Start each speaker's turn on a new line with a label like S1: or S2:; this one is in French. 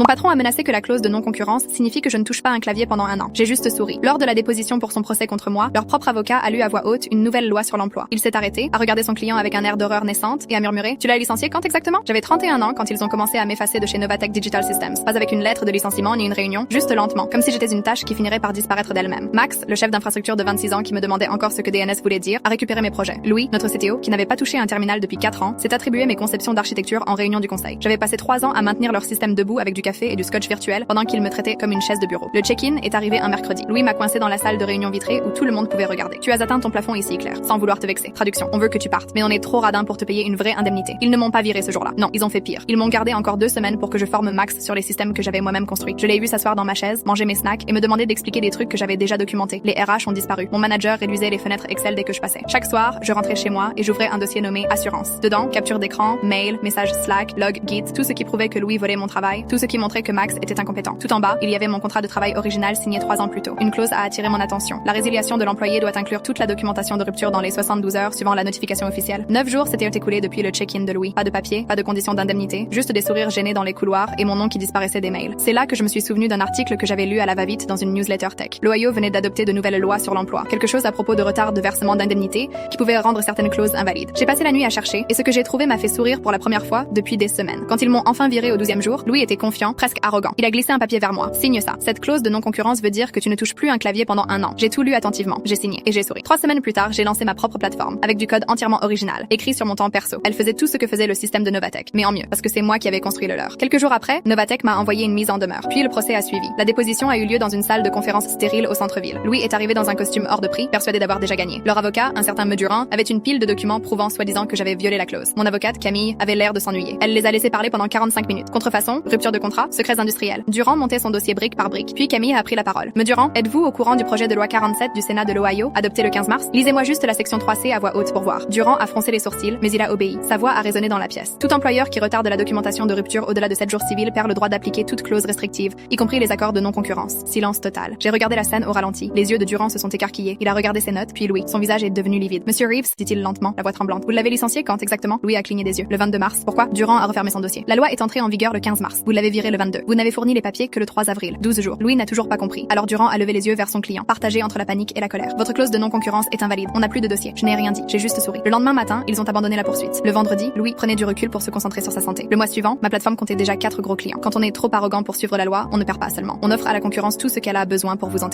S1: Mon patron a menacé que la clause de non-concurrence signifie que je ne touche pas un clavier pendant un an. J'ai juste souri. Lors de la déposition pour son procès contre moi, leur propre avocat a lu à voix haute une nouvelle loi sur l'emploi. Il s'est arrêté, a regardé son client avec un air d'horreur naissante et a murmuré: tu l'as licencié quand exactement? J'avais 31 ans quand ils ont commencé à m'effacer de chez Novatech Digital Systems. Pas avec une lettre de licenciement ni une réunion, juste lentement, comme si j'étais une tâche qui finirait par disparaître d'elle-même. Max, le chef d'infrastructure de 26 ans qui me demandait encore ce que DNS voulait dire, a récupéré mes projets. Louis, notre CTO, qui n'avait pas touché un terminal depuis 4 ans, s'est attribué mes conceptions d'architecture en réunion du conseil. J'avais passé 3 ans à maintenir leur système debout avec du café et du scotch virtuel pendant qu'ils me traitaient comme une chaise de bureau. Le check-in est arrivé un mercredi. Louis m'a coincé dans la salle de réunion vitrée où tout le monde pouvait regarder. Tu as atteint ton plafond ici, Claire, sans vouloir te vexer. Traduction: on veut que tu partes, mais on est trop radin pour te payer une vraie indemnité. Ils ne m'ont pas viré ce jour-là. Non, ils ont fait pire. Ils m'ont gardé encore 2 semaines pour que je forme Max sur les systèmes que j'avais moi-même construits. Je l'ai vu s'asseoir dans ma chaise, manger mes snacks et me demander d'expliquer des trucs que j'avais déjà documentés. Les RH ont disparu. Mon manager réduisait les fenêtres Excel dès que je passais. Chaque soir, je rentrais chez moi et j'ouvrais un dossier nommé assurance. Dedans, capture d'écran, mail, message Slack, log, Git, tout ce qui prouvait que Louis volait mon travail, tout ce qui montrait que Max était incompétent. Tout en bas, il y avait mon contrat de travail original signé 3 ans plus tôt. Une clause a attiré mon attention. La résiliation de l'employé doit inclure toute la documentation de rupture dans les 72 heures suivant la notification officielle. 9 jours s'étaient écoulés depuis le check-in de Louis. Pas de papier, pas de conditions d'indemnité, juste des sourires gênés dans les couloirs et mon nom qui disparaissait des mails. C'est là que je me suis souvenu d'un article que j'avais lu à la va-vite dans une newsletter tech. L'Ohio venait d'adopter de nouvelles lois sur l'emploi. Quelque chose à propos de retard de versement d'indemnité qui pouvait rendre certaines clauses invalides. J'ai passé la nuit à chercher et ce que j'ai trouvé m'a fait sourire pour la première fois depuis des semaines. Quand ils m'ont enfin viré au 12e jour, Louis était confiant, presque arrogant. Il a glissé un papier vers moi. Signe ça. Cette clause de non-concurrence veut dire que tu ne touches plus un clavier pendant un an. J'ai tout lu attentivement. J'ai signé et j'ai souri. 3 semaines plus tard, j'ai lancé ma propre plateforme avec du code entièrement original, écrit sur mon temps perso. Elle faisait tout ce que faisait le système de Novatech, mais en mieux, parce que c'est moi qui avais construit le leur. Quelques jours après, Novatech m'a envoyé une mise en demeure. Puis le procès a suivi. La déposition a eu lieu dans une salle de conférence stérile au centre-ville. Louis est arrivé dans un costume hors de prix, persuadé d'avoir déjà gagné. Leur avocat, un certain Durand, avait une pile de documents prouvant soi-disant que j'avais violé la clause. Mon avocate, Camille, avait l'air de s'ennuyer. Elle les a laissés parler pendant 45 minutes. Contrefaçon, rupture de contrat, secrets industriels. Durand montait son dossier brique par brique. Puis Camille a pris la parole. Durand, êtes-vous au courant du projet de loi 47 du Sénat de l'Ohio, adopté le 15 mars? Lisez-moi juste la section 3C à voix haute pour voir. Durand a froncé les sourcils, mais il a obéi. Sa voix a résonné dans la pièce. Tout employeur qui retarde la documentation de rupture au-delà de 7 jours civils perd le droit d'appliquer toute clause restrictive, y compris les accords de non-concurrence. Silence total. J'ai regardé la scène au ralenti. Les yeux de Durand se sont écarquillés. Il a regardé ses notes, puis Louis. Son visage est devenu livide. Monsieur Reeves, dit-il lentement, la voix tremblante. Vous l'avez licencié quand exactement? Louis a cligné des yeux. Le 22 mars. Pourquoi? Durand a refermé son dossier. La loi est entrée en vigueur le 15 mars. Vous l'avez viré le 22. Vous n'avez fourni les papiers que le 3 avril. 12 jours. Louis n'a toujours pas compris. Alors Durand a levé les yeux vers son client, partagé entre la panique et la colère. Votre clause de non-concurrence est invalide. On n'a plus de dossier. Je n'ai rien dit. J'ai juste souri. Le lendemain matin, ils ont abandonné la poursuite. Le vendredi, Louis prenait du recul pour se concentrer sur sa santé. Le mois suivant, ma plateforme comptait déjà 4 gros clients. Quand on est trop arrogant pour suivre la loi, on ne perd pas seulement. On offre à la concurrence tout ce qu'elle a besoin pour vous enterrer.